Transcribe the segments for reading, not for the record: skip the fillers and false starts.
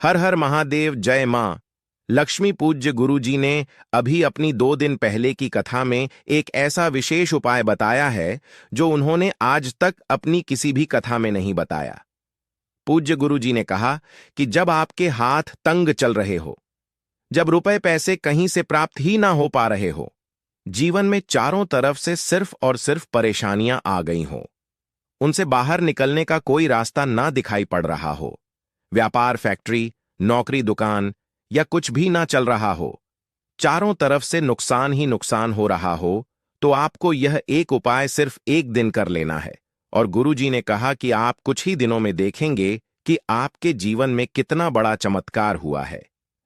हर हर महादेव, जय मां लक्ष्मी। पूज्य गुरु जी ने अभी अपनी 2 दिन पहले की कथा में एक ऐसा विशेष उपाय बताया है जो उन्होंने आज तक अपनी किसी भी कथा में नहीं बताया। पूज्य गुरु जी ने कहा कि जब आपके हाथ तंग चल रहे हो, जब रुपए पैसे कहीं से प्राप्त ही ना हो पा रहे हो, जीवन में चारों तरफ से सिर्फ और सिर्फ परेशानियां आ गई हो, उनसे बाहर निकलने का कोई रास्ता ना दिखाई पड़ रहा हो, व्यापार, फैक्ट्री, नौकरी, दुकान या कुछ भी ना चल रहा हो, चारों तरफ से नुकसान ही नुकसान हो रहा हो, तो आपको यह एक उपाय सिर्फ 1 दिन कर लेना है। और गुरुजी ने कहा कि आप कुछ ही दिनों में देखेंगे कि आपके जीवन में कितना बड़ा चमत्कार हुआ है।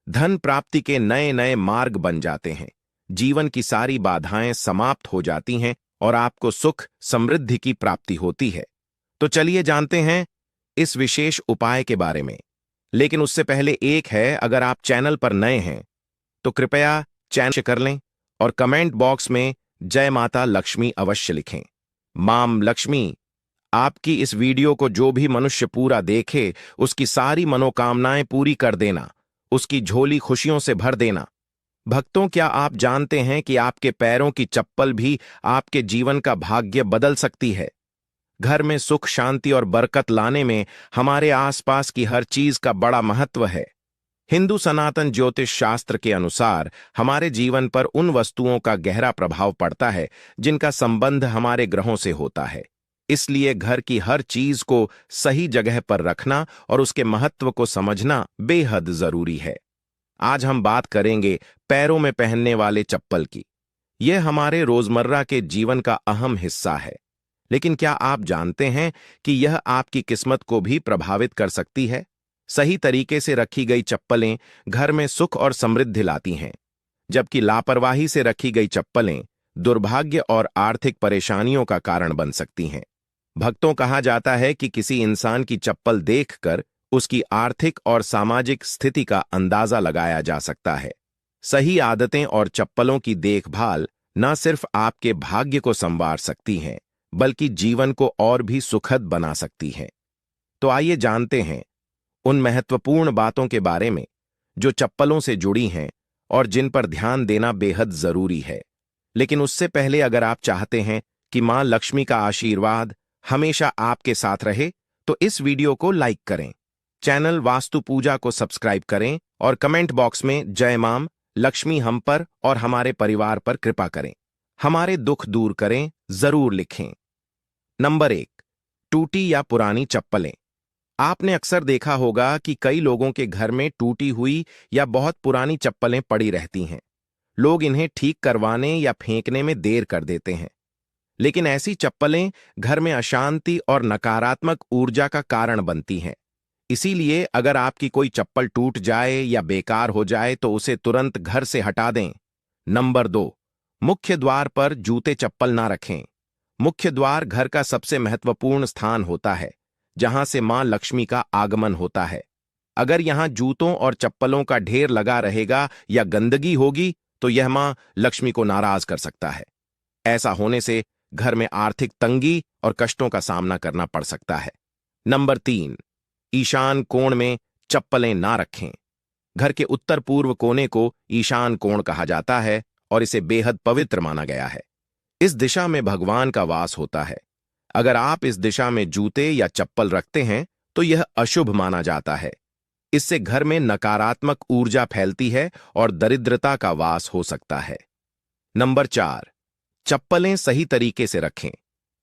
धन प्राप्ति के नए नए मार्ग बन जाते हैं, जीवन की सारी बाधाएं समाप्त हो जाती हैं और आपको सुख समृद्धि की प्राप्ति होती है। तो चलिए जानते हैं इस विशेष उपाय के बारे में। लेकिन उससे पहले एक है, अगर आप चैनल पर नए हैं तो कृपया चैनल कर लें और कमेंट बॉक्स में जय माता लक्ष्मी अवश्य लिखें। माम लक्ष्मी आपकी इस वीडियो को जो भी मनुष्य पूरा देखे, उसकी सारी मनोकामनाएं पूरी कर देना, उसकी झोली खुशियों से भर देना। भक्तों, क्या आप जानते हैं कि आपके पैरों की चप्पल भी आपके जीवन का भाग्य बदल सकती है? घर में सुख, शांति और बरकत लाने में हमारे आसपास की हर चीज का बड़ा महत्व है। हिंदू सनातन ज्योतिष शास्त्र के अनुसार हमारे जीवन पर उन वस्तुओं का गहरा प्रभाव पड़ता है जिनका संबंध हमारे ग्रहों से होता है। इसलिए घर की हर चीज को सही जगह पर रखना और उसके महत्व को समझना बेहद जरूरी है। आज हम बात करेंगे पैरों में पहनने वाले चप्पल की। यह हमारे रोजमर्रा के जीवन का अहम हिस्सा है, लेकिन क्या आप जानते हैं कि यह आपकी किस्मत को भी प्रभावित कर सकती है? सही तरीके से रखी गई चप्पलें घर में सुख और समृद्धि लाती हैं, जबकि लापरवाही से रखी गई चप्पलें दुर्भाग्य और आर्थिक परेशानियों का कारण बन सकती हैं। भक्तों, कहा जाता है कि किसी इंसान की चप्पल देखकर उसकी आर्थिक और सामाजिक स्थिति का अंदाजा लगाया जा सकता है। सही आदतें और चप्पलों की देखभाल न सिर्फ आपके भाग्य को संवार सकती हैं, बल्कि जीवन को और भी सुखद बना सकती हैं। तो आइए जानते हैं उन महत्वपूर्ण बातों के बारे में जो चप्पलों से जुड़ी हैं और जिन पर ध्यान देना बेहद जरूरी है। लेकिन उससे पहले, अगर आप चाहते हैं कि मां लक्ष्मी का आशीर्वाद हमेशा आपके साथ रहे, तो इस वीडियो को लाइक करें, चैनल वास्तु पूजा को सब्सक्राइब करें और कमेंट बॉक्स में जय मां लक्ष्मी हम पर और हमारे परिवार पर कृपा करें, हमारे दुख दूर करें, जरूर लिखें। नंबर 1, टूटी या पुरानी चप्पलें। आपने अक्सर देखा होगा कि कई लोगों के घर में टूटी हुई या बहुत पुरानी चप्पलें पड़ी रहती हैं। लोग इन्हें ठीक करवाने या फेंकने में देर कर देते हैं, लेकिन ऐसी चप्पलें घर में अशांति और नकारात्मक ऊर्जा का कारण बनती हैं। इसीलिए अगर आपकी कोई चप्पल टूट जाए या बेकार हो जाए तो उसे तुरंत घर से हटा दें। नंबर 2, मुख्य द्वार पर जूते चप्पल ना रखें। मुख्य द्वार घर का सबसे महत्वपूर्ण स्थान होता है, जहां से मां लक्ष्मी का आगमन होता है। अगर यहां जूतों और चप्पलों का ढेर लगा रहेगा या गंदगी होगी तो यह मां लक्ष्मी को नाराज कर सकता है। ऐसा होने से घर में आर्थिक तंगी और कष्टों का सामना करना पड़ सकता है। नंबर 3, ईशान कोण में चप्पलें ना रखें। घर के उत्तर पूर्व कोने को ईशान कोण कहा जाता है और इसे बेहद पवित्र माना गया है। इस दिशा में भगवान का वास होता है। अगर आप इस दिशा में जूते या चप्पल रखते हैं तो यह अशुभ माना जाता है। इससे घर में नकारात्मक ऊर्जा फैलती है और दरिद्रता का वास हो सकता है। नंबर 4, चप्पलें सही तरीके से रखें।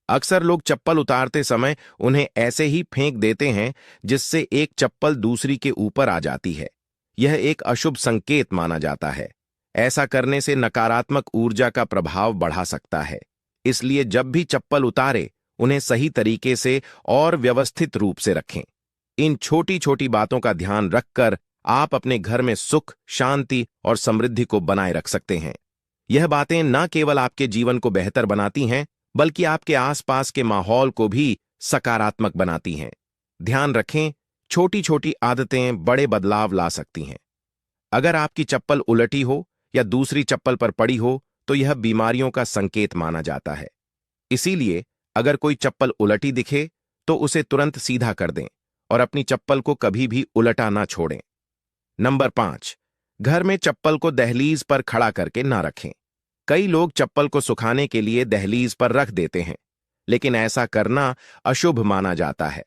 अक्सर लोग चप्पल उतारते समय उन्हें ऐसे ही फेंक देते हैं जिससे एक चप्पल दूसरी के ऊपर आ जाती है। यह एक अशुभ संकेत माना जाता है। ऐसा करने से नकारात्मक ऊर्जा का प्रभाव बढ़ा सकता है। इसलिए जब भी चप्पल उतारे, उन्हें सही तरीके से और व्यवस्थित रूप से रखें। इन छोटी छोटी बातों का ध्यान रखकर आप अपने घर में सुख, शांति और समृद्धि को बनाए रख सकते हैं। यह बातें न केवल आपके जीवन को बेहतर बनाती हैं, बल्कि आपके आसपास के माहौल को भी सकारात्मक बनाती हैं। ध्यान रखें, छोटी छोटी आदतें बड़े बदलाव ला सकती हैं। अगर आपकी चप्पल उलटी हो या दूसरी चप्पल पर पड़ी हो तो यह बीमारियों का संकेत माना जाता है। इसीलिए अगर कोई चप्पल उलटी दिखे तो उसे तुरंत सीधा कर दें और अपनी चप्पल को कभी भी उलटा ना छोड़ें। नंबर 5, घर में चप्पल को दहलीज पर खड़ा करके ना रखें। कई लोग चप्पल को सुखाने के लिए दहलीज पर रख देते हैं, लेकिन ऐसा करना अशुभ माना जाता है।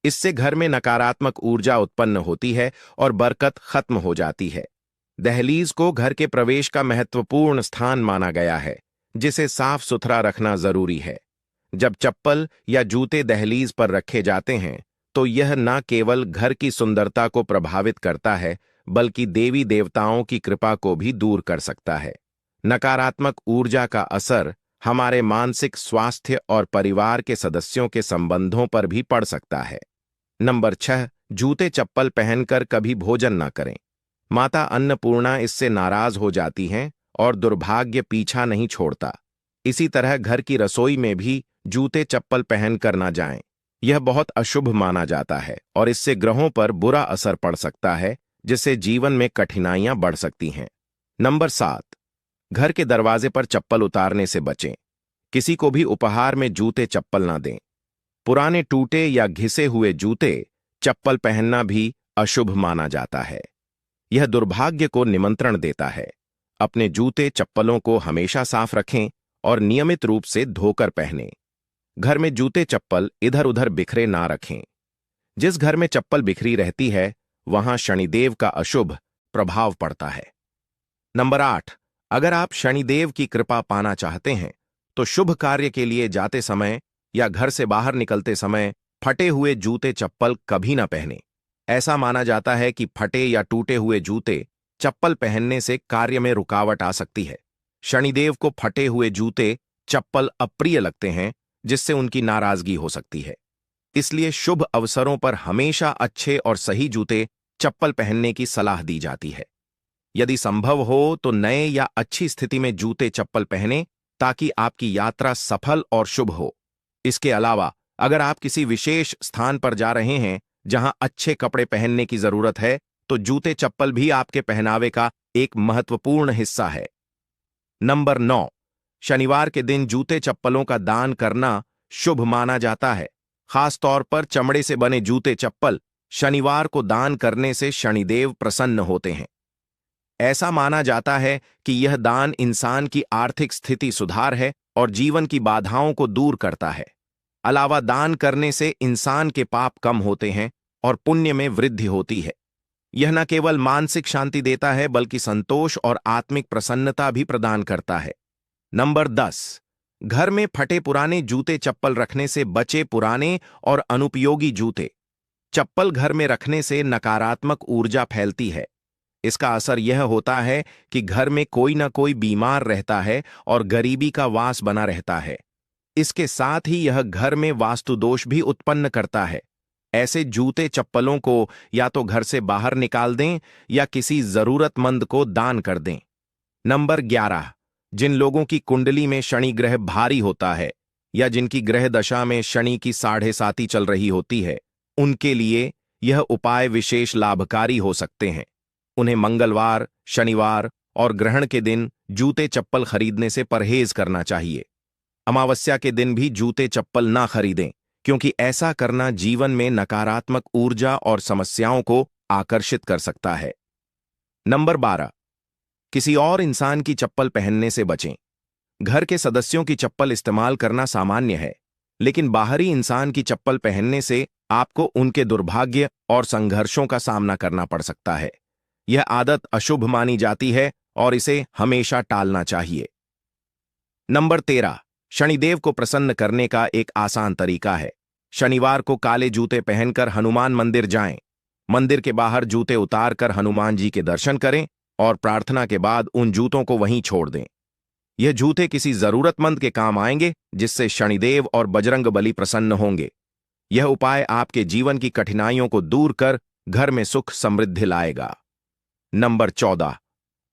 इससे घर में नकारात्मक ऊर्जा उत्पन्न होती है और बरकत खत्म हो जाती है। दहलीज को घर के प्रवेश का महत्वपूर्ण स्थान माना गया है, जिसे साफ सुथरा रखना जरूरी है। जब चप्पल या जूते दहलीज पर रखे जाते हैं, तो यह न केवल घर की सुंदरता को प्रभावित करता है, बल्कि देवी देवताओं की कृपा को भी दूर कर सकता है। नकारात्मक ऊर्जा का असर हमारे मानसिक स्वास्थ्य और परिवार के सदस्यों के संबंधों पर भी पड़ सकता है। नंबर 6, जूते चप्पल पहनकर कभी भोजन न करें। माता अन्नपूर्णा इससे नाराज हो जाती हैं और दुर्भाग्य पीछा नहीं छोड़ता। इसी तरह घर की रसोई में भी जूते चप्पल पहनकर न जाएं। यह बहुत अशुभ माना जाता है और इससे ग्रहों पर बुरा असर पड़ सकता है, जिससे जीवन में कठिनाइयां बढ़ सकती हैं। नंबर 7, घर के दरवाजे पर चप्पल उतारने से बचें। किसी को भी उपहार में जूते चप्पल ना दें। पुराने टूटे या घिसे हुए जूते चप्पल पहनना भी अशुभ माना जाता है। यह दुर्भाग्य को निमंत्रण देता है। अपने जूते चप्पलों को हमेशा साफ रखें और नियमित रूप से धोकर पहनें। घर में जूते चप्पल इधर उधर बिखरे ना रखें। जिस घर में चप्पल बिखरी रहती है, वहां शनिदेव का अशुभ प्रभाव पड़ता है। नंबर 8, अगर आप शनिदेव की कृपा पाना चाहते हैं, तो शुभ कार्य के लिए जाते समय या घर से बाहर निकलते समय फटे हुए जूते चप्पल कभी ना पहने। ऐसा माना जाता है कि फटे या टूटे हुए जूते चप्पल पहनने से कार्य में रुकावट आ सकती है। शनिदेव को फटे हुए जूते चप्पल अप्रिय लगते हैं, जिससे उनकी नाराजगी हो सकती है। इसलिए शुभ अवसरों पर हमेशा अच्छे और सही जूते चप्पल पहनने की सलाह दी जाती है। यदि संभव हो तो नए या अच्छी स्थिति में जूते चप्पल पहनें, ताकि आपकी यात्रा सफल और शुभ हो। इसके अलावा अगर आप किसी विशेष स्थान पर जा रहे हैं जहां अच्छे कपड़े पहनने की जरूरत है, तो जूते चप्पल भी आपके पहनावे का एक महत्वपूर्ण हिस्सा है। नंबर 9, शनिवार के दिन जूते चप्पलों का दान करना शुभ माना जाता है। खास तौर पर चमड़े से बने जूते चप्पल शनिवार को दान करने से शनिदेव प्रसन्न होते हैं। ऐसा माना जाता है कि यह दान इंसान की आर्थिक स्थिति सुधार है और जीवन की बाधाओं को दूर करता है। अलावा दान करने से इंसान के पाप कम होते हैं और पुण्य में वृद्धि होती है। यह न केवल मानसिक शांति देता है, बल्कि संतोष और आत्मिक प्रसन्नता भी प्रदान करता है। नंबर 10, घर में फटे पुराने जूते चप्पल रखने से बचे। पुराने और अनुपयोगी जूते चप्पल घर में रखने से नकारात्मक ऊर्जा फैलती है। इसका असर यह होता है कि घर में कोई ना कोई बीमार रहता है और गरीबी का वास बना रहता है। इसके साथ ही यह घर में वास्तु दोष भी उत्पन्न करता है। ऐसे जूते चप्पलों को या तो घर से बाहर निकाल दें या किसी जरूरतमंद को दान कर दें। नंबर 11, जिन लोगों की कुंडली में शनि ग्रह भारी होता है या जिनकी ग्रह दशा में शनि की 7.5 चल रही होती है, उनके लिए यह उपाय विशेष लाभकारी हो सकते हैं। उन्हें मंगलवार, शनिवार और ग्रहण के दिन जूते चप्पल खरीदने से परहेज करना चाहिए। अमावस्या के दिन भी जूते चप्पल ना खरीदें, क्योंकि ऐसा करना जीवन में नकारात्मक ऊर्जा और समस्याओं को आकर्षित कर सकता है। नंबर 12, किसी और इंसान की चप्पल पहनने से बचें। घर के सदस्यों की चप्पल इस्तेमाल करना सामान्य है, लेकिन बाहरी इंसान की चप्पल पहनने से आपको उनके दुर्भाग्य और संघर्षों का सामना करना पड़ सकता है। यह आदत अशुभ मानी जाती है और इसे हमेशा टालना चाहिए। नंबर 13, शनिदेव को प्रसन्न करने का एक आसान तरीका है। शनिवार को काले जूते पहनकर हनुमान मंदिर जाएं। मंदिर के बाहर जूते उतारकर हनुमान जी के दर्शन करें और प्रार्थना के बाद उन जूतों को वहीं छोड़ दें। यह जूते किसी जरूरतमंद के काम आएंगे, जिससे शनिदेव और बजरंग बली प्रसन्न होंगे। यह उपाय आपके जीवन की कठिनाइयों को दूर कर घर में सुख समृद्धि लाएगा। नंबर 14,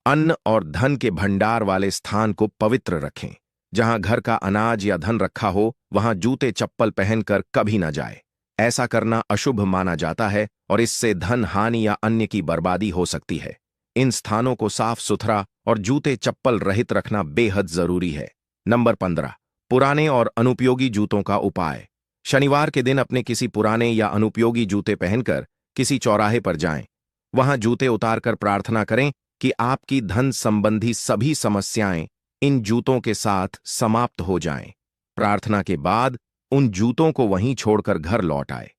अन्न और धन के भंडार वाले स्थान को पवित्र रखें। जहां घर का अनाज या धन रखा हो, वहां जूते चप्पल पहनकर कभी न जाए। ऐसा करना अशुभ माना जाता है और इससे धन हानि या अन्य की बर्बादी हो सकती है। इन स्थानों को साफ सुथरा और जूते चप्पल रहित रखना बेहद जरूरी है। नंबर 15, पुराने और अनुपयोगी जूतों का उपाय। शनिवार के दिन अपने किसी पुराने या अनुपयोगी जूते पहनकर किसी चौराहे पर जाएं। वहां जूते उतारकर प्रार्थना करें कि आपकी धन संबंधी सभी समस्याएं इन जूतों के साथ समाप्त हो जाएं। प्रार्थना के बाद उन जूतों को वहीं छोड़कर घर लौट आए।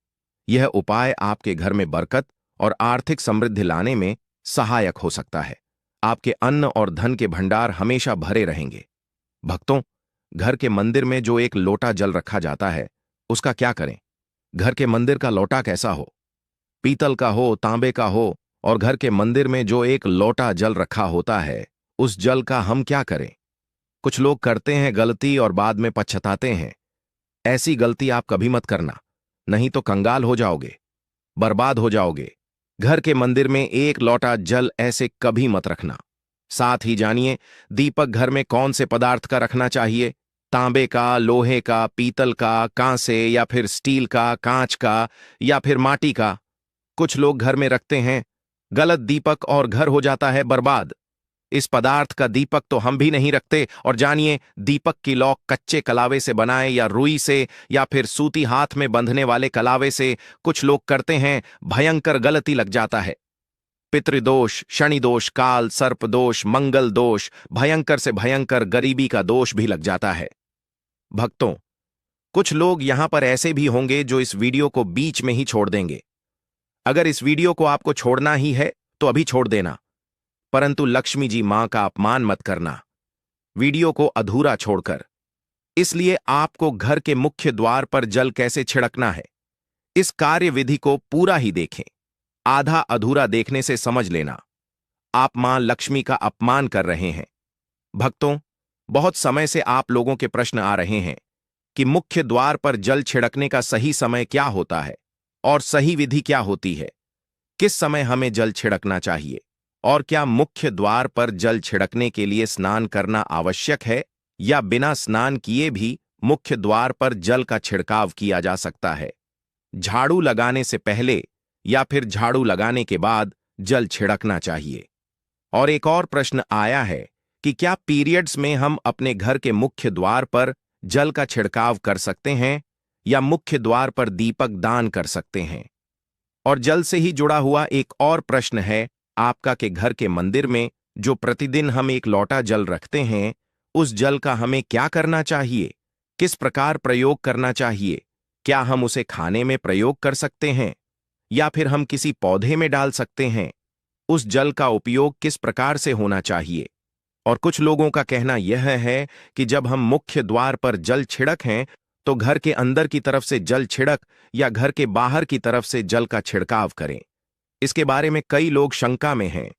यह उपाय आपके घर में बरकत और आर्थिक समृद्धि लाने में सहायक हो सकता है। आपके अन्न और धन के भंडार हमेशा भरे रहेंगे। भक्तों, घर के मंदिर में जो एक लोटा जल रखा जाता है, उसका क्या करें? घर के मंदिर का लोटा कैसा हो? पीतल का हो, तांबे का हो, और घर के मंदिर में जो एक लोटा जल रखा होता है, उस जल का हम क्या करें? कुछ लोग करते हैं गलती और बाद में पछताते हैं। ऐसी गलती आप कभी मत करना, नहीं तो कंगाल हो जाओगे, बर्बाद हो जाओगे। घर के मंदिर में एक लोटा जल ऐसे कभी मत रखना। साथ ही जानिए, दीपक घर में कौन से पदार्थ का रखना चाहिए? तांबे का, लोहे का, पीतल का, कांसे या फिर स्टील का, कांच का या फिर माटी का। कुछ लोग घर में रखते हैं गलत दीपक और घर हो जाता है बर्बाद। इस पदार्थ का दीपक तो हम भी नहीं रखते। और जानिए, दीपक की लौ कच्चे कलावे से बनाए या रुई से या फिर सूती हाथ में बंधने वाले कलावे से कुछ लोग करते हैं, भयंकर गलती लग जाता है। पितृदोष, शनि दोष, काल सर्प दोष, मंगल दोष, भयंकर से भयंकर गरीबी का दोष भी लग जाता है। भक्तों, कुछ लोग यहां पर ऐसे भी होंगे जो इस वीडियो को बीच में ही छोड़ देंगे। अगर इस वीडियो को आपको छोड़ना ही है तो अभी छोड़ देना, परंतु लक्ष्मी जी मां का अपमान मत करना वीडियो को अधूरा छोड़कर। इसलिए आपको घर के मुख्य द्वार पर जल कैसे छिड़कना है, इस कार्य विधि को पूरा ही देखें। आधा अधूरा देखने से समझ लेना आप मां लक्ष्मी का अपमान कर रहे हैं। भक्तों, बहुत समय से आप लोगों के प्रश्न आ रहे हैं कि मुख्य द्वार पर जल छिड़कने का सही समय क्या होता है और सही विधि क्या होती है। किस समय हमें जल छिड़कना चाहिए और क्या मुख्य द्वार पर जल छिड़कने के लिए स्नान करना आवश्यक है या बिना स्नान किए भी मुख्य द्वार पर जल का छिड़काव किया जा सकता है। झाड़ू लगाने से पहले या फिर झाड़ू लगाने के बाद जल छिड़कना चाहिए। और एक और प्रश्न आया है कि क्या पीरियड्स में हम अपने घर के मुख्य द्वार पर जल का छिड़काव कर सकते हैं या मुख्य द्वार पर दीपक दान कर सकते हैं। और जल से ही जुड़ा हुआ एक और प्रश्न है आपका कि घर के मंदिर में जो प्रतिदिन हम एक लोटा जल रखते हैं, उस जल का हमें क्या करना चाहिए, किस प्रकार प्रयोग करना चाहिए? क्या हम उसे खाने में प्रयोग कर सकते हैं या फिर हम किसी पौधे में डाल सकते हैं? उस जल का उपयोग किस प्रकार से होना चाहिए? और कुछ लोगों का कहना यह है कि जब हम मुख्य द्वार पर जल छिड़कें तो घर के अंदर की तरफ से जल छिड़क या घर के बाहर की तरफ से जल का छिड़काव करें। इसके बारे में कई लोग शंका में हैं।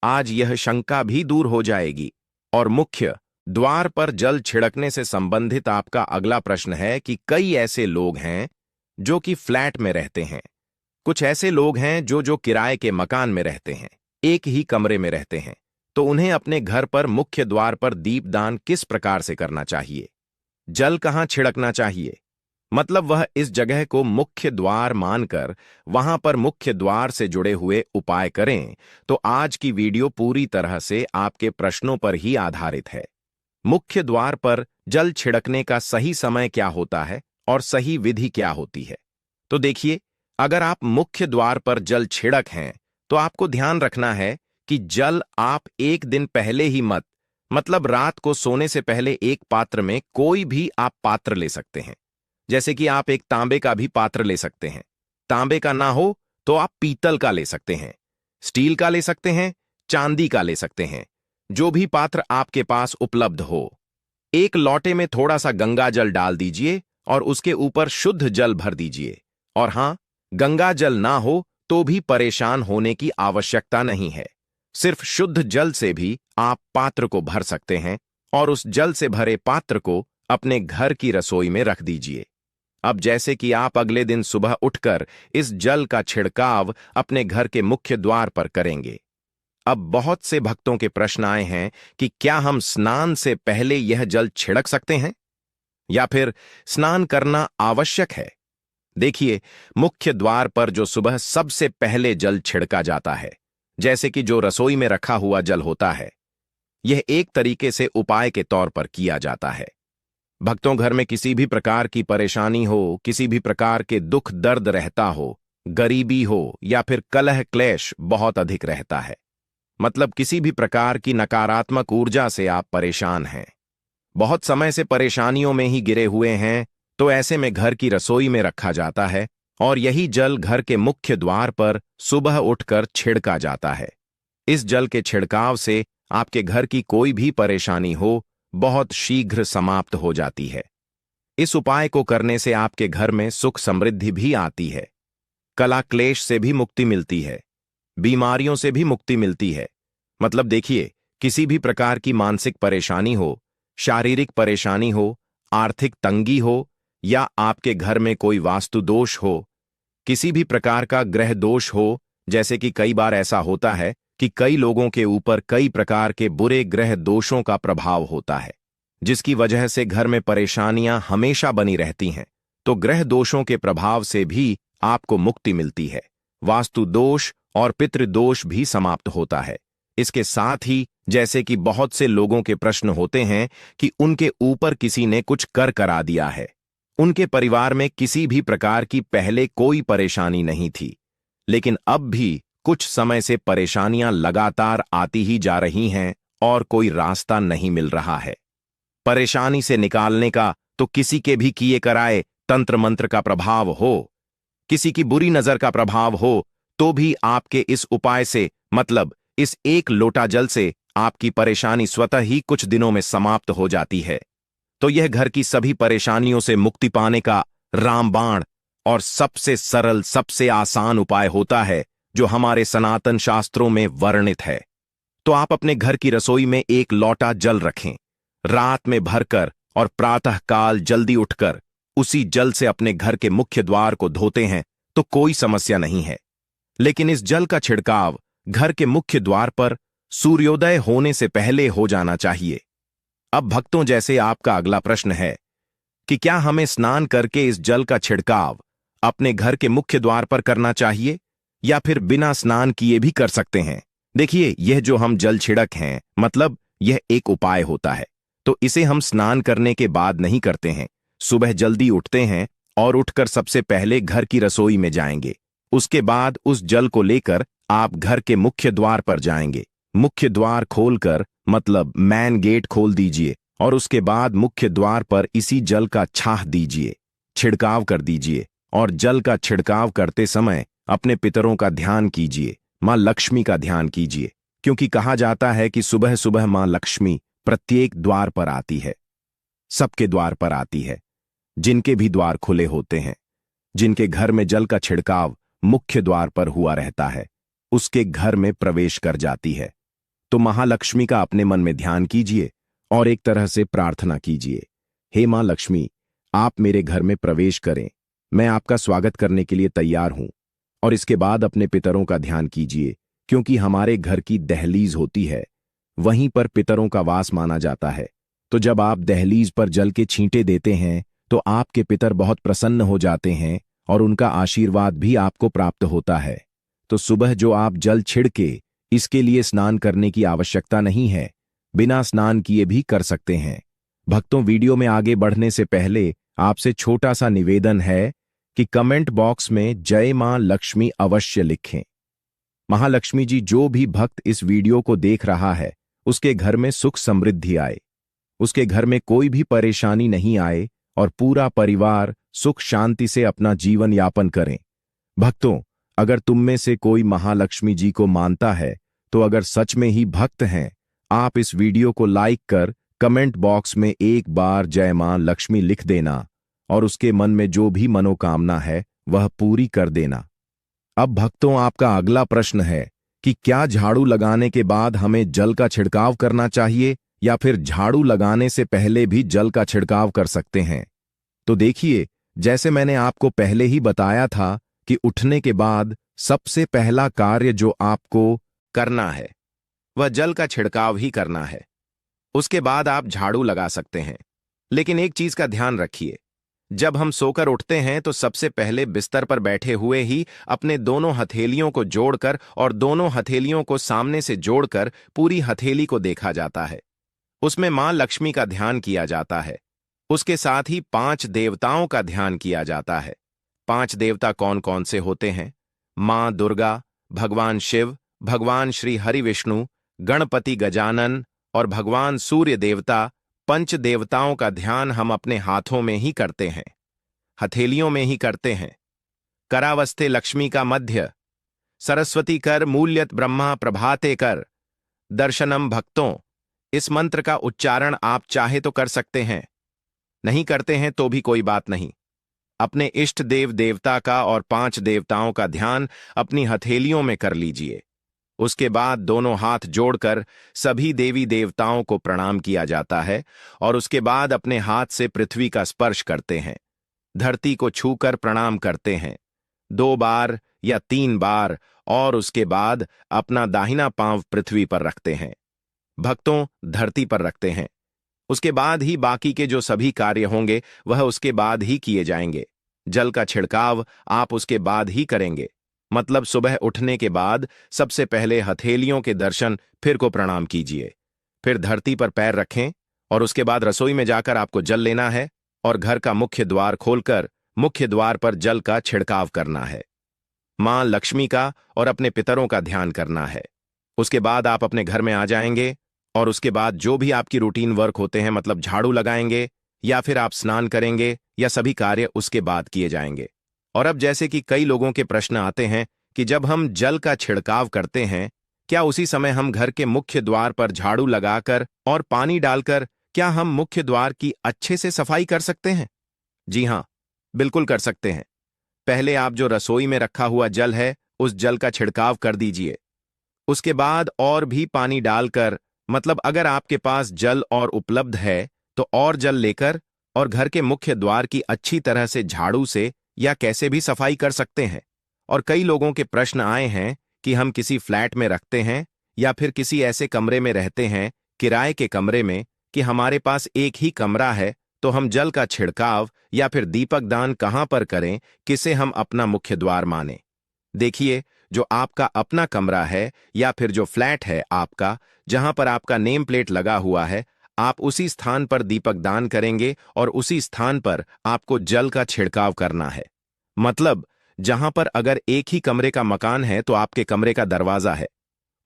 आज यह शंका भी दूर हो जाएगी। और मुख्य द्वार पर जल छिड़कने से संबंधित आपका अगला प्रश्न है कि कई ऐसे लोग हैं जो कि फ्लैट में रहते हैं, कुछ ऐसे लोग हैं जो किराए के मकान में रहते हैं, एक ही कमरे में रहते हैं, तो उन्हें अपने घर पर मुख्य द्वार पर दीपदान किस प्रकार से करना चाहिए? जल कहां छिड़कना चाहिए? मतलब वह इस जगह को मुख्य द्वार मानकर वहां पर मुख्य द्वार से जुड़े हुए उपाय करें। तो आज की वीडियो पूरी तरह से आपके प्रश्नों पर ही आधारित है। मुख्य द्वार पर जल छिड़कने का सही समय क्या होता है और सही विधि क्या होती है? तो देखिए, अगर आप मुख्य द्वार पर जल छिड़क हैं तो आपको ध्यान रखना है कि जल आप एक दिन पहले ही मतलब रात को सोने से पहले एक पात्र में कोई भी आप पात्र ले सकते हैं। जैसे कि आप एक तांबे का भी पात्र ले सकते हैं। तांबे का ना हो तो आप पीतल का ले सकते हैं, स्टील का ले सकते हैं, चांदी का ले सकते हैं, जो भी पात्र आपके पास उपलब्ध हो। एक लोटे में थोड़ा सा गंगा जल डाल दीजिए और उसके ऊपर शुद्ध जल भर दीजिए। और हां, गंगा जल ना हो तो भी परेशान होने की आवश्यकता नहीं है। सिर्फ शुद्ध जल से भी आप पात्र को भर सकते हैं और उस जल से भरे पात्र को अपने घर की रसोई में रख दीजिए। अब जैसे कि आप अगले दिन सुबह उठकर इस जल का छिड़काव अपने घर के मुख्य द्वार पर करेंगे। अब बहुत से भक्तों के प्रश्न आए हैं कि क्या हम स्नान से पहले यह जल छिड़क सकते हैं या फिर स्नान करना आवश्यक है? देखिए, मुख्य द्वार पर जो सुबह सबसे पहले जल छिड़का जाता है, जैसे कि जो रसोई में रखा हुआ जल होता है, यह एक तरीके से उपाय के तौर पर किया जाता है। भक्तों, घर में किसी भी प्रकार की परेशानी हो, किसी भी प्रकार के दुख दर्द रहता हो, गरीबी हो या फिर कलह क्लेश बहुत अधिक रहता है। मतलब किसी भी प्रकार की नकारात्मक ऊर्जा से आप परेशान हैं, बहुत समय से परेशानियों में ही गिरे हुए हैं, तो ऐसे में घर की रसोई में रखा जाता है और यही जल घर के मुख्य द्वार पर सुबह उठकर छिड़का जाता है। इस जल के छिड़काव से आपके घर की कोई भी परेशानी हो बहुत शीघ्र समाप्त हो जाती है। इस उपाय को करने से आपके घर में सुख समृद्धि भी आती है, कला क्लेश से भी मुक्ति मिलती है, बीमारियों से भी मुक्ति मिलती है। मतलब देखिए, किसी भी प्रकार की मानसिक परेशानी हो, शारीरिक परेशानी हो, आर्थिक तंगी हो या आपके घर में कोई वास्तु दोष हो, किसी भी प्रकार का ग्रह दोष हो, जैसे कि कई बार ऐसा होता है कि कई लोगों के ऊपर कई प्रकार के बुरे ग्रह दोषों का प्रभाव होता है, जिसकी वजह से घर में परेशानियां हमेशा बनी रहती हैं, तो ग्रह दोषों के प्रभाव से भी आपको मुक्ति मिलती है। वास्तु दोष और पितृदोष भी समाप्त होता है। इसके साथ ही जैसे कि बहुत से लोगों के प्रश्न होते हैं कि उनके ऊपर किसी ने कुछ कर करा दिया है, उनके परिवार में किसी भी प्रकार की पहले कोई परेशानी नहीं थी, लेकिन अब भी कुछ समय से परेशानियां लगातार आती ही जा रही हैं और कोई रास्ता नहीं मिल रहा है। परेशानी से निकालने का तो किसी के भी किए कराए तंत्र मंत्र का प्रभाव हो, किसी की बुरी नजर का प्रभाव हो, तो भी आपके इस उपाय से, मतलब इस एक लोटा जल से, आपकी परेशानी स्वतः ही कुछ दिनों में समाप्त हो जाती है। तो यह घर की सभी परेशानियों से मुक्ति पाने का रामबाण और सबसे सरल, सबसे आसान उपाय होता है जो हमारे सनातन शास्त्रों में वर्णित है। तो आप अपने घर की रसोई में एक लोटा जल रखें, रात में भरकर और प्रातः काल जल्दी उठकर उसी जल से अपने घर के मुख्य द्वार को धोते हैं तो कोई समस्या नहीं है। लेकिन इस जल का छिड़काव घर के मुख्य द्वार पर सूर्योदय होने से पहले हो जाना चाहिए। अब भक्तों, जैसे आपका अगला प्रश्न है कि क्या हमें स्नान करके इस जल का छिड़काव अपने घर के मुख्य द्वार पर करना चाहिए या फिर बिना स्नान किए भी कर सकते हैं। देखिए, यह जो हम जल छिड़क हैं, मतलब यह एक उपाय होता है, तो इसे हम स्नान करने के बाद नहीं करते हैं। सुबह जल्दी उठते हैं और उठकर सबसे पहले घर की रसोई में जाएंगे। उसके बाद उस जल को लेकर आप घर के मुख्य द्वार पर जाएंगे। मुख्य द्वार खोलकर, मतलब मैन गेट खोल दीजिए और उसके बाद मुख्य द्वार पर इसी जल का छाह दीजिए, छिड़काव कर दीजिए। और जल का छिड़काव करते समय अपने पितरों का ध्यान कीजिए, मां लक्ष्मी का ध्यान कीजिए, क्योंकि कहा जाता है कि सुबह सुबह मां लक्ष्मी प्रत्येक द्वार पर आती है, सबके द्वार पर आती है, जिनके भी द्वार खुले होते हैं। जिनके घर में जल का छिड़काव मुख्य द्वार पर हुआ रहता है, उसके घर में प्रवेश कर जाती है। तो महालक्ष्मी का अपने मन में ध्यान कीजिए और एक तरह से प्रार्थना कीजिए, हे मां लक्ष्मी, आप मेरे घर में प्रवेश करें, मैं आपका स्वागत करने के लिए तैयार हूं। और इसके बाद अपने पितरों का ध्यान कीजिए, क्योंकि हमारे घर की दहलीज होती है, वहीं पर पितरों का वास माना जाता है। तो जब आप दहलीज पर जल के छींटे देते हैं तो आपके पितर बहुत प्रसन्न हो जाते हैं और उनका आशीर्वाद भी आपको प्राप्त होता है। तो सुबह जो आप जल छिड़के, इसके लिए स्नान करने की आवश्यकता नहीं है, बिना स्नान किए भी कर सकते हैं। भक्तों, वीडियो में आगे बढ़ने से पहले आपसे छोटा सा निवेदन है कि कमेंट बॉक्स में जय मां लक्ष्मी अवश्य लिखें। महालक्ष्मी जी, जो भी भक्त इस वीडियो को देख रहा है, उसके घर में सुख समृद्धि आए, उसके घर में कोई भी परेशानी नहीं आए और पूरा परिवार सुख शांति से अपना जीवन यापन करें। भक्तों, अगर तुम में से कोई महालक्ष्मी जी को मानता है, तो अगर सच में ही भक्त हैं, आप इस वीडियो को लाइक कर कमेंट बॉक्स में एक बार जय मां लक्ष्मी लिख देना और उसके मन में जो भी मनोकामना है वह पूरी कर देना। अब भक्तों, आपका अगला प्रश्न है कि क्या झाड़ू लगाने के बाद हमें जल का छिड़काव करना चाहिए या फिर झाड़ू लगाने से पहले भी जल का छिड़काव कर सकते हैं। तो देखिए, जैसे मैंने आपको पहले ही बताया था कि उठने के बाद सबसे पहला कार्य जो आपको करना है वह जल का छिड़काव ही करना है। उसके बाद आप झाड़ू लगा सकते हैं। लेकिन एक चीज का ध्यान रखिए, जब हम सोकर उठते हैं तो सबसे पहले बिस्तर पर बैठे हुए ही अपने दोनों हथेलियों को जोड़कर और दोनों हथेलियों को सामने से जोड़कर पूरी हथेली को देखा जाता है। उसमें मां लक्ष्मी का ध्यान किया जाता है। उसके साथ ही 5 देवताओं का ध्यान किया जाता है। 5 देवता कौन कौन से होते हैं? मां दुर्गा, भगवान शिव, भगवान श्री हरि विष्णु, गणपति गजानन और भगवान सूर्य देवता। पंच देवताओं का ध्यान हम अपने हाथों में ही करते हैं, हथेलियों में ही करते हैं। करावस्ते लक्ष्मी का मध्य, सरस्वती कर मूल्यत ब्रह्मा प्रभाते कर, दर्शनम भक्तों। इस मंत्र का उच्चारण आप चाहे तो कर सकते हैं, नहीं करते हैं तो भी कोई बात नहीं। अपने इष्ट देव देवता का और 5 देवताओं का ध्यान अपनी हथेलियों में कर लीजिए। उसके बाद दोनों हाथ जोड़कर सभी देवी देवताओं को प्रणाम किया जाता है और उसके बाद अपने हाथ से पृथ्वी का स्पर्श करते हैं, धरती को छूकर प्रणाम करते हैं 2 बार या 3 बार, और उसके बाद अपना दाहिना पांव पृथ्वी पर रखते हैं, भक्तों धरती पर रखते हैं। उसके बाद ही बाकी के जो सभी कार्य होंगे वह उसके बाद ही किए जाएंगे। जल का छिड़काव आप उसके बाद ही करेंगे, मतलब सुबह उठने के बाद सबसे पहले हथेलियों के दर्शन, फिर को प्रणाम कीजिए, फिर धरती पर पैर रखें और उसके बाद रसोई में जाकर आपको जल लेना है और घर का मुख्य द्वार खोलकर मुख्य द्वार पर जल का छिड़काव करना है। मां लक्ष्मी का और अपने पितरों का ध्यान करना है। उसके बाद आप अपने घर में आ जाएंगे और उसके बाद जो भी आपकी रूटीन वर्क होते हैं, मतलब झाड़ू लगाएंगे या फिर आप स्नान करेंगे, या सभी कार्य उसके बाद किए जाएंगे। और अब जैसे कि कई लोगों के प्रश्न आते हैं कि जब हम जल का छिड़काव करते हैं, क्या उसी समय हम घर के मुख्य द्वार पर झाड़ू लगाकर और पानी डालकर क्या हम मुख्य द्वार की अच्छे से सफाई कर सकते हैं? जी हां, बिल्कुल कर सकते हैं। पहले आप जो रसोई में रखा हुआ जल है उस जल का छिड़काव कर दीजिए। उसके बाद और भी पानी डालकर, मतलब अगर आपके पास जल और उपलब्ध है तो और जल लेकर और घर के मुख्य द्वार की अच्छी तरह से झाड़ू से या कैसे भी सफाई कर सकते हैं। और कई लोगों के प्रश्न आए हैं कि हम किसी फ्लैट में रखते हैं या फिर किसी ऐसे कमरे में रहते हैं, किराए के कमरे में, कि हमारे पास एक ही कमरा है, तो हम जल का छिड़काव या फिर दीपक दान कहां पर करें, किसे हम अपना मुख्य द्वार माने? देखिए, जो आपका अपना कमरा है या फिर जो फ्लैट है आपका, जहां पर आपका नेम प्लेट लगा हुआ है, आप उसी स्थान पर दीपक दान करेंगे और उसी स्थान पर आपको जल का छिड़काव करना है। मतलब जहां पर अगर एक ही कमरे का मकान है तो आपके कमरे का दरवाजा है,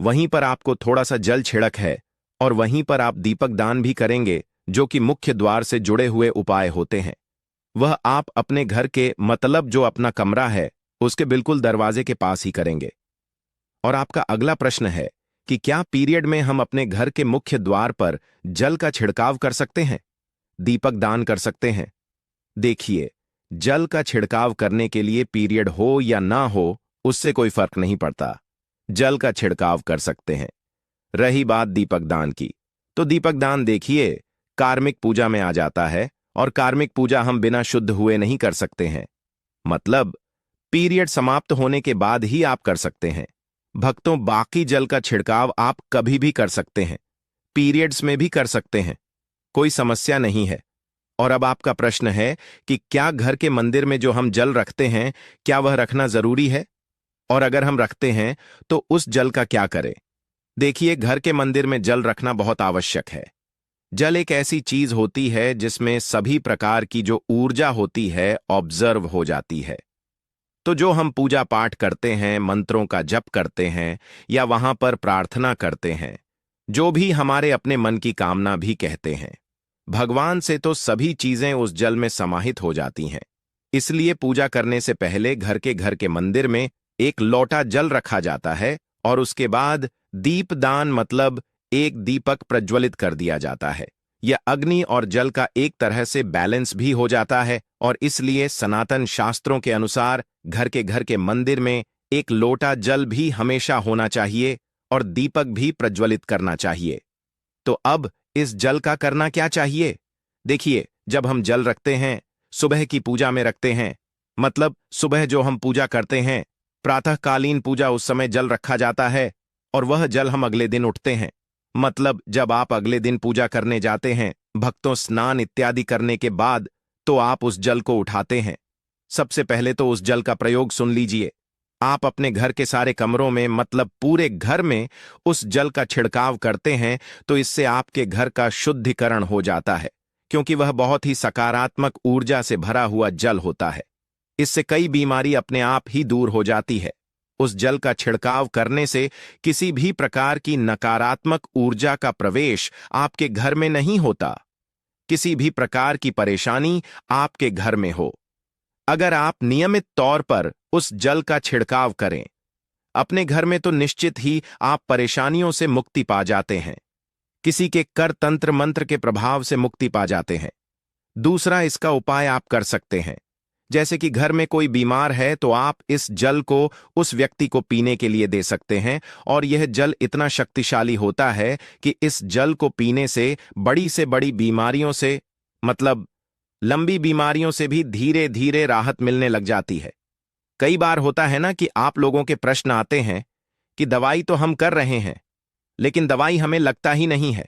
वहीं पर आपको थोड़ा सा जल छिड़क है और वहीं पर आप दीपक दान भी करेंगे, जो कि मुख्य द्वार से जुड़े हुए उपाय होते हैं। वह आप अपने घर के, मतलब जो अपना कमरा है उसके बिल्कुल दरवाजे के पास ही करेंगे। और आपका अगला प्रश्न है कि क्या पीरियड में हम अपने घर के मुख्य द्वार पर जल का छिड़काव कर सकते हैं, दीपक दान कर सकते हैं? देखिए, जल का छिड़काव करने के लिए पीरियड हो या ना हो उससे कोई फर्क नहीं पड़ता, जल का छिड़काव कर सकते हैं। रही बात दीपक दान की, तो दीपक दान देखिए कार्मिक पूजा में आ जाता है और कार्मिक पूजा हम बिना शुद्ध हुए नहीं कर सकते हैं, मतलब पीरियड समाप्त होने के बाद ही आप कर सकते हैं। भक्तों, बाकी जल का छिड़काव आप कभी भी कर सकते हैं, पीरियड्स में भी कर सकते हैं, कोई समस्या नहीं है। और अब आपका प्रश्न है कि क्या घर के मंदिर में जो हम जल रखते हैं क्या वह रखना जरूरी है, और अगर हम रखते हैं तो उस जल का क्या करें? देखिए, घर के मंदिर में जल रखना बहुत आवश्यक है। जल एक ऐसी चीज होती है जिसमें सभी प्रकार की जो ऊर्जा होती है ऑब्जर्व हो जाती है। तो जो हम पूजा पाठ करते हैं, मंत्रों का जप करते हैं या वहां पर प्रार्थना करते हैं, जो भी हमारे अपने मन की कामना भी कहते हैं, भगवान से तो सभी चीजें उस जल में समाहित हो जाती हैं। इसलिए पूजा करने से पहले घर के मंदिर में एक लोटा जल रखा जाता है और उसके बाद दीपदान, मतलब एक दीपक प्रज्वलित कर दिया जाता है। यह अग्नि और जल का एक तरह से बैलेंस भी हो जाता है और इसलिए सनातन शास्त्रों के अनुसार घर के मंदिर में एक लोटा जल भी हमेशा होना चाहिए और दीपक भी प्रज्वलित करना चाहिए। तो अब इस जल का करना क्या चाहिए? देखिए, जब हम जल रखते हैं, सुबह की पूजा में रखते हैं, मतलब सुबह जो हम पूजा करते हैं, प्रातःकालीन पूजा, उस समय जल रखा जाता है और वह जल हम अगले दिन उठते हैं, मतलब जब आप अगले दिन पूजा करने जाते हैं, भक्तों स्नान इत्यादि करने के बाद तो आप उस जल को उठाते हैं। सबसे पहले तो उस जल का प्रयोग सुन लीजिए। आप अपने घर के सारे कमरों में, मतलब पूरे घर में उस जल का छिड़काव करते हैं, तो इससे आपके घर का शुद्धिकरण हो जाता है, क्योंकि वह बहुत ही सकारात्मक ऊर्जा से भरा हुआ जल होता है। इससे कई बीमारी अपने आप ही दूर हो जाती है। उस जल का छिड़काव करने से किसी भी प्रकार की नकारात्मक ऊर्जा का प्रवेश आपके घर में नहीं होता। किसी भी प्रकार की परेशानी आपके घर में हो, अगर आप नियमित तौर पर उस जल का छिड़काव करें अपने घर में, तो निश्चित ही आप परेशानियों से मुक्ति पा जाते हैं। किसी के कर तंत्र मंत्र के प्रभाव से मुक्ति पा जाते हैं। दूसरा इसका उपाय आप कर सकते हैं, जैसे कि घर में कोई बीमार है तो आप इस जल को उस व्यक्ति को पीने के लिए दे सकते हैं। और यह जल इतना शक्तिशाली होता है कि इस जल को पीने से बड़ी बीमारियों से, मतलब लंबी बीमारियों से भी धीरे धीरे राहत मिलने लग जाती है। कई बार होता है ना कि आप लोगों के प्रश्न आते हैं कि दवाई तो हम कर रहे हैं, लेकिन दवाई हमें लगता ही नहीं है।